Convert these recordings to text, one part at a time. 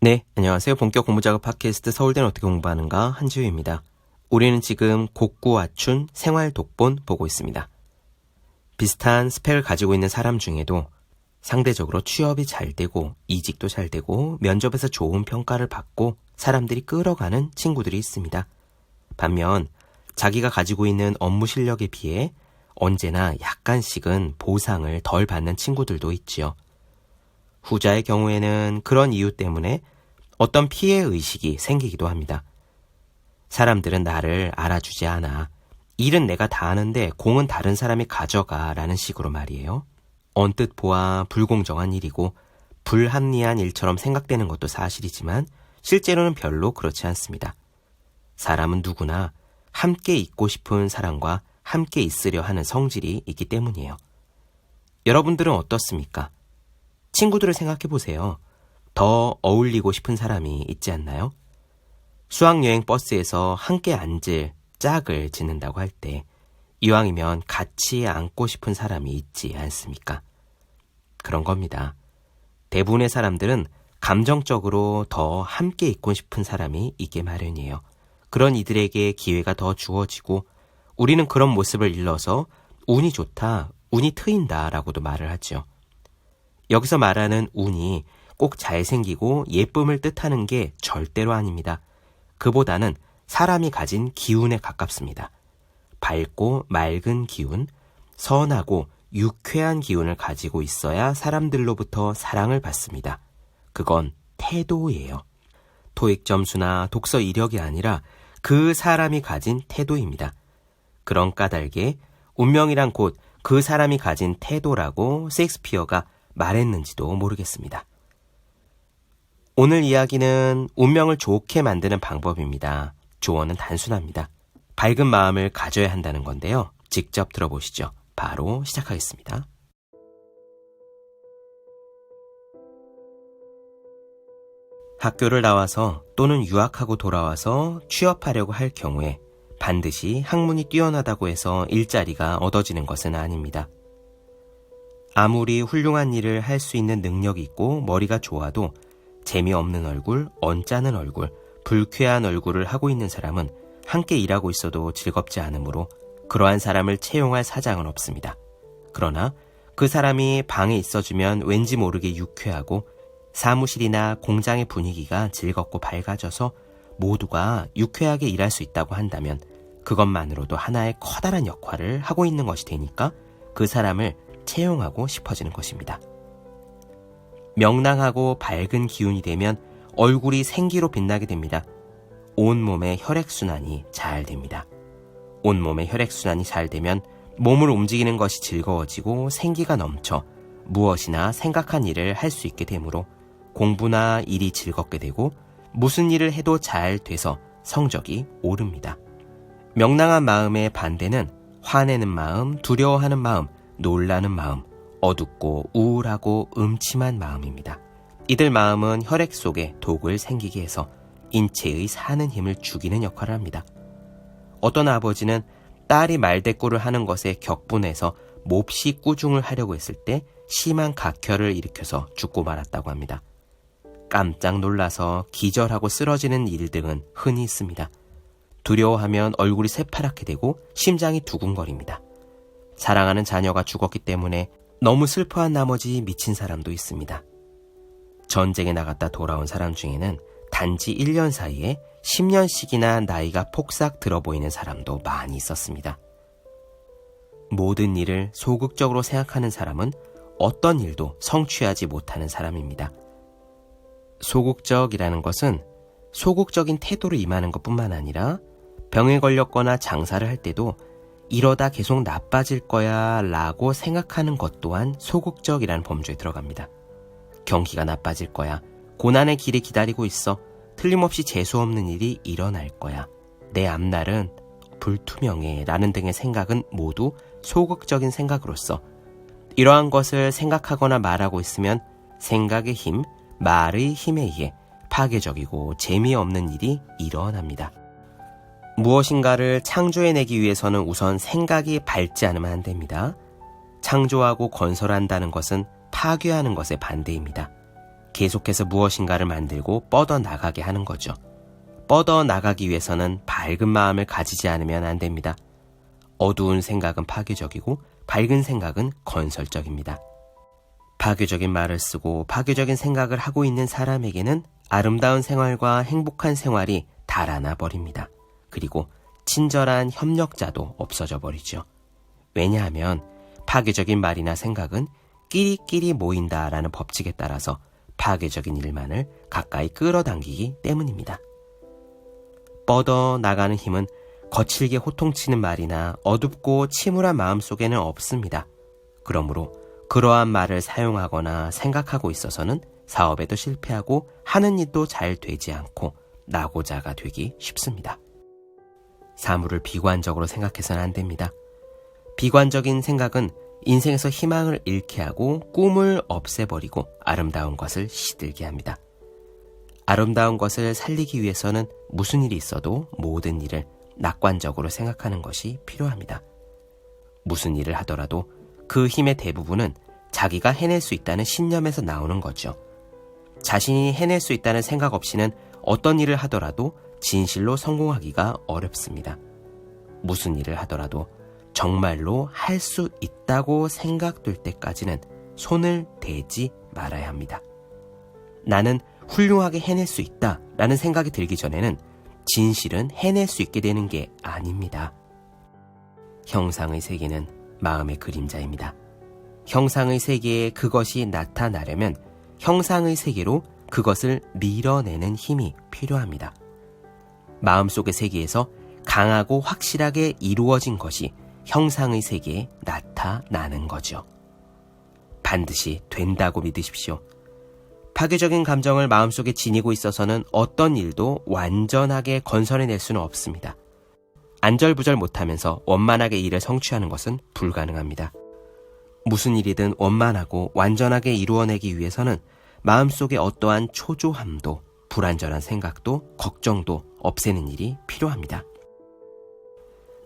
네, 안녕하세요. 본격 공부작업 팟캐스트 서울대는 어떻게 공부하는가 한지우입니다. 우리는 지금 곡구와춘 생활 독본 보고 있습니다. 비슷한 스펙을 가지고 있는 사람 중에도 상대적으로 취업이 잘 되고 이직도 잘 되고 면접에서 좋은 평가를 받고 사람들이 끌어가는 친구들이 있습니다. 반면 자기가 가지고 있는 업무 실력에 비해 언제나 약간씩은 보상을 덜 받는 친구들도 있지요. 후자의 경우에는 그런 이유 때문에 어떤 피해의식이 생기기도 합니다. 사람들은 나를 알아주지 않아. 일은 내가 다 하는데 공은 다른 사람이 가져가 라는 식으로 말이에요. 언뜻 보아 불공정한 일이고 불합리한 일처럼 생각되는 것도 사실이지만 실제로는 별로 그렇지 않습니다. 사람은 누구나 함께 있고 싶은 사람과 함께 있으려 하는 성질이 있기 때문이에요. 여러분들은 어떻습니까? 친구들을 생각해 보세요. 더 어울리고 싶은 사람이 있지 않나요? 수학여행 버스에서 함께 앉을 짝을 짓는다고 할 때 이왕이면 같이 앉고 싶은 사람이 있지 않습니까? 그런 겁니다. 대부분의 사람들은 감정적으로 더 함께 있고 싶은 사람이 있게 마련이에요. 그런 이들에게 기회가 더 주어지고 우리는 그런 모습을 일러서 운이 좋다, 운이 트인다 라고도 말을 하죠. 여기서 말하는 운이 꼭 잘생기고 예쁨을 뜻하는 게 절대로 아닙니다. 그보다는 사람이 가진 기운에 가깝습니다. 밝고 맑은 기운, 선하고 유쾌한 기운을 가지고 있어야 사람들로부터 사랑을 받습니다. 그건 태도예요. 토익 점수나 독서 이력이 아니라 그 사람이 가진 태도입니다. 그런 까닭에 운명이란 곧 그 사람이 가진 태도라고 셰익스피어가 말했는지도 모르겠습니다. 오늘 이야기는 운명을 좋게 만드는 방법입니다. 조언은 단순합니다. 밝은 마음을 가져야 한다는 건데요. 직접 들어보시죠. 바로 시작하겠습니다. 학교를 나와서 또는 유학하고 돌아와서 취업하려고 할 경우에 반드시 학문이 뛰어나다고 해서 일자리가 얻어지는 것은 아닙니다. 아무리 훌륭한 일을 할 수 있는 능력이 있고 머리가 좋아도 재미없는 얼굴, 언짢은 얼굴, 불쾌한 얼굴을 하고 있는 사람은 함께 일하고 있어도 즐겁지 않으므로 그러한 사람을 채용할 사장은 없습니다. 그러나 그 사람이 방에 있어주면 왠지 모르게 유쾌하고 사무실이나 공장의 분위기가 즐겁고 밝아져서 모두가 유쾌하게 일할 수 있다고 한다면 그것만으로도 하나의 커다란 역할을 하고 있는 것이 되니까 그 사람을 채용하고 싶어지는 것입니다. 명랑하고 밝은 기운이 되면 얼굴이 생기로 빛나게 됩니다. 온몸의 혈액순환이 잘 됩니다. 온몸의 혈액순환이 잘 되면 몸을 움직이는 것이 즐거워지고 생기가 넘쳐 무엇이나 생각한 일을 할 수 있게 되므로 공부나 일이 즐겁게 되고 무슨 일을 해도 잘 돼서 성적이 오릅니다. 명랑한 마음의 반대는 화내는 마음, 두려워하는 마음, 놀라는 마음, 어둡고 우울하고 음침한 마음입니다. 이들 마음은 혈액 속에 독을 생기게 해서 인체의 사는 힘을 죽이는 역할을 합니다. 어떤 아버지는 딸이 말대꾸를 하는 것에 격분해서 몹시 꾸중을 하려고 했을 때 심한 각혈을 일으켜서 죽고 말았다고 합니다. 깜짝 놀라서 기절하고 쓰러지는 일 등은 흔히 있습니다. 두려워하면 얼굴이 새파랗게 되고 심장이 두근거립니다. 사랑하는 자녀가 죽었기 때문에 너무 슬퍼한 나머지 미친 사람도 있습니다. 전쟁에 나갔다 돌아온 사람 중에는 단지 1년 사이에 10년씩이나 나이가 폭삭 들어 보이는 사람도 많이 있었습니다. 모든 일을 소극적으로 생각하는 사람은 어떤 일도 성취하지 못하는 사람입니다. 소극적이라는 것은 소극적인 태도로 임하는 것뿐만 아니라 병에 걸렸거나 장사를 할 때도 이러다 계속 나빠질 거야 라고 생각하는 것 또한 소극적이라는 범주에 들어갑니다. 경기가 나빠질 거야. 고난의 길이 기다리고 있어. 틀림없이 재수없는 일이 일어날 거야. 내 앞날은 불투명해 라는 등의 생각은 모두 소극적인 생각으로서 이러한 것을 생각하거나 말하고 있으면 생각의 힘, 말의 힘에 의해 파괴적이고 재미없는 일이 일어납니다. 무엇인가를 창조해내기 위해서는 우선 생각이 밝지 않으면 안 됩니다. 창조하고 건설한다는 것은 파괴하는 것의 반대입니다. 계속해서 무엇인가를 만들고 뻗어나가게 하는 거죠. 뻗어나가기 위해서는 밝은 마음을 가지지 않으면 안 됩니다. 어두운 생각은 파괴적이고 밝은 생각은 건설적입니다. 파괴적인 말을 쓰고 파괴적인 생각을 하고 있는 사람에게는 아름다운 생활과 행복한 생활이 달아나 버립니다. 그리고 친절한 협력자도 없어져 버리죠. 왜냐하면 파괴적인 말이나 생각은 끼리끼리 모인다라는 법칙에 따라서 파괴적인 일만을 가까이 끌어당기기 때문입니다. 뻗어나가는 힘은 거칠게 호통치는 말이나 어둡고 침울한 마음 속에는 없습니다. 그러므로 그러한 말을 사용하거나 생각하고 있어서는 사업에도 실패하고 하는 일도 잘 되지 않고 낙오자가 되기 쉽습니다. 사물을 비관적으로 생각해서는 안 됩니다. 비관적인 생각은 인생에서 희망을 잃게 하고 꿈을 없애버리고 아름다운 것을 시들게 합니다. 아름다운 것을 살리기 위해서는 무슨 일이 있어도 모든 일을 낙관적으로 생각하는 것이 필요합니다. 무슨 일을 하더라도 그 힘의 대부분은 자기가 해낼 수 있다는 신념에서 나오는 거죠. 자신이 해낼 수 있다는 생각 없이는 어떤 일을 하더라도 진실로 성공하기가 어렵습니다. 무슨 일을 하더라도 정말로 할 수 있다고 생각될 때까지는 손을 대지 말아야 합니다. 나는 훌륭하게 해낼 수 있다라는 생각이 들기 전에는 진실은 해낼 수 있게 되는 게 아닙니다. 형상의 세계는 마음의 그림자입니다. 형상의 세계에 그것이 나타나려면 형상의 세계로 그것을 밀어내는 힘이 필요합니다. 마음속의 세계에서 강하고 확실하게 이루어진 것이 형상의 세계에 나타나는 거죠. 반드시 된다고 믿으십시오. 파괴적인 감정을 마음속에 지니고 있어서는 어떤 일도 완전하게 건설해낼 수는 없습니다. 안절부절 못하면서 원만하게 일을 성취하는 것은 불가능합니다. 무슨 일이든 원만하고 완전하게 이루어내기 위해서는 마음속에 어떠한 초조함도 불안전한 생각도 걱정도 없애는 일이 필요합니다.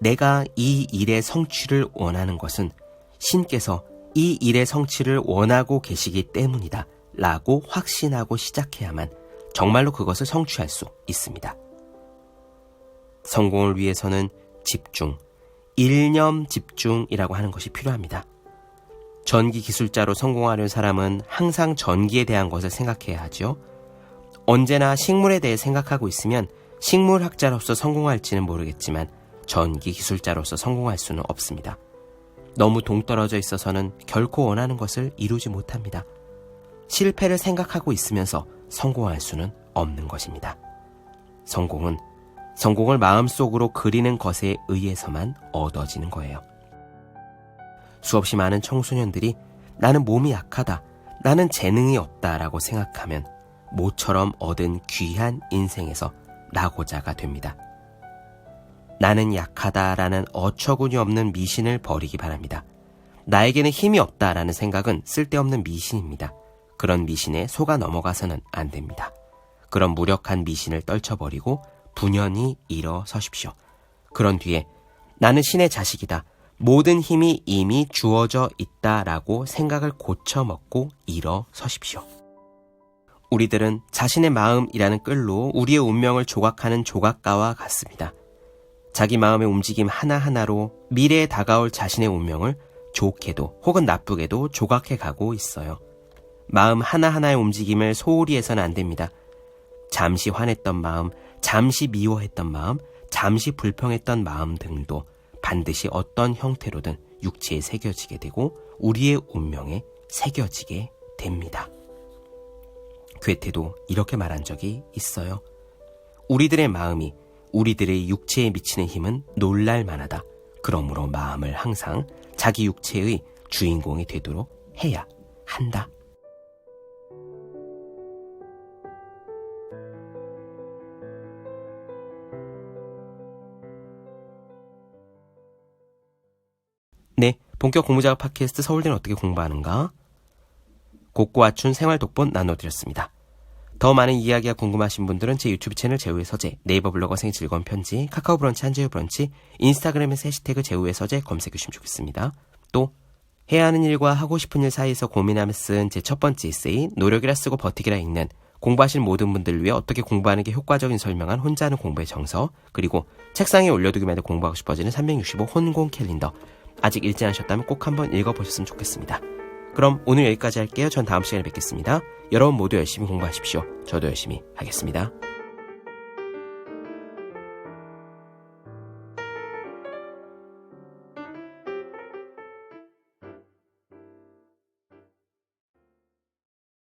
내가 이 일의 성취를 원하는 것은 신께서 이 일의 성취를 원하고 계시기 때문이다 라고 확신하고 시작해야만 정말로 그것을 성취할 수 있습니다. 성공을 위해서는 집중, 일념 집중이라고 하는 것이 필요합니다. 전기 기술자로 성공하려는 사람은 항상 전기에 대한 것을 생각해야 하죠. 언제나 식물에 대해 생각하고 있으면 식물학자로서 성공할지는 모르겠지만 전기 기술자로서 성공할 수는 없습니다. 너무 동떨어져 있어서는 결코 원하는 것을 이루지 못합니다. 실패를 생각하고 있으면서 성공할 수는 없는 것입니다. 성공을 마음속으로 그리는 것에 의해서만 얻어지는 거예요. 수없이 많은 청소년들이 나는 몸이 약하다, 나는 재능이 없다라고 생각하면 모처럼 얻은 귀한 인생에서 낙오자가 됩니다. 나는 약하다라는 어처구니 없는 미신을 버리기 바랍니다. 나에게는 힘이 없다라는 생각은 쓸데없는 미신입니다. 그런 미신에 속아 넘어가서는 안 됩니다. 그런 무력한 미신을 떨쳐버리고 분연히 일어서십시오. 그런 뒤에 나는 신의 자식이다. 모든 힘이 이미 주어져 있다라고 생각을 고쳐먹고 일어서십시오. 우리들은 자신의 마음이라는 끌로 우리의 운명을 조각하는 조각가와 같습니다. 자기 마음의 움직임 하나하나로 미래에 다가올 자신의 운명을 좋게도 혹은 나쁘게도 조각해 가고 있어요. 마음 하나하나의 움직임을 소홀히 해서는 안 됩니다. 잠시 화냈던 마음, 잠시 미워했던 마음, 잠시 불평했던 마음 등도 반드시 어떤 형태로든 육체에 새겨지게 되고 우리의 운명에 새겨지게 됩니다. 괴테도 이렇게 말한 적이 있어요. 우리들의 마음이 우리들의 육체에 미치는 힘은 놀랄만하다. 그러므로 마음을 항상 자기 육체의 주인공이 되도록 해야 한다. 네, 본격 공부작업 팟캐스트 서울대는 어떻게 공부하는가? 곡과 맞춘 생활 독본 나눠드렸습니다. 더 많은 이야기가 궁금하신 분들은 제 유튜브 채널 제우의 서재, 네이버 블로거 생의 즐거운 편지, 카카오 브런치 한재우 브런치, 인스타그램에서 해시태그 제우의 서재 검색해 주시면 좋겠습니다. 또 해야 하는 일과 하고 싶은 일 사이에서 고민하며 쓴 제 첫 번째 에세이 노력이라 쓰고 버티기라 읽는 공부하시는 모든 분들을 위해 어떻게 공부하는 게 효과적인 설명한 혼자 하는 공부의 정서, 그리고 책상에 올려두기만 해도 공부하고 싶어지는 365 혼공 캘린더. 아직 읽지 않으셨다면 꼭 한번 읽어보셨으면 좋겠습니다. 그럼 오늘 여기까지 할게요. 전 다음 시간에 뵙겠습니다. 여러분 모두 열심히 공부하십시오. 저도 열심히 하겠습니다.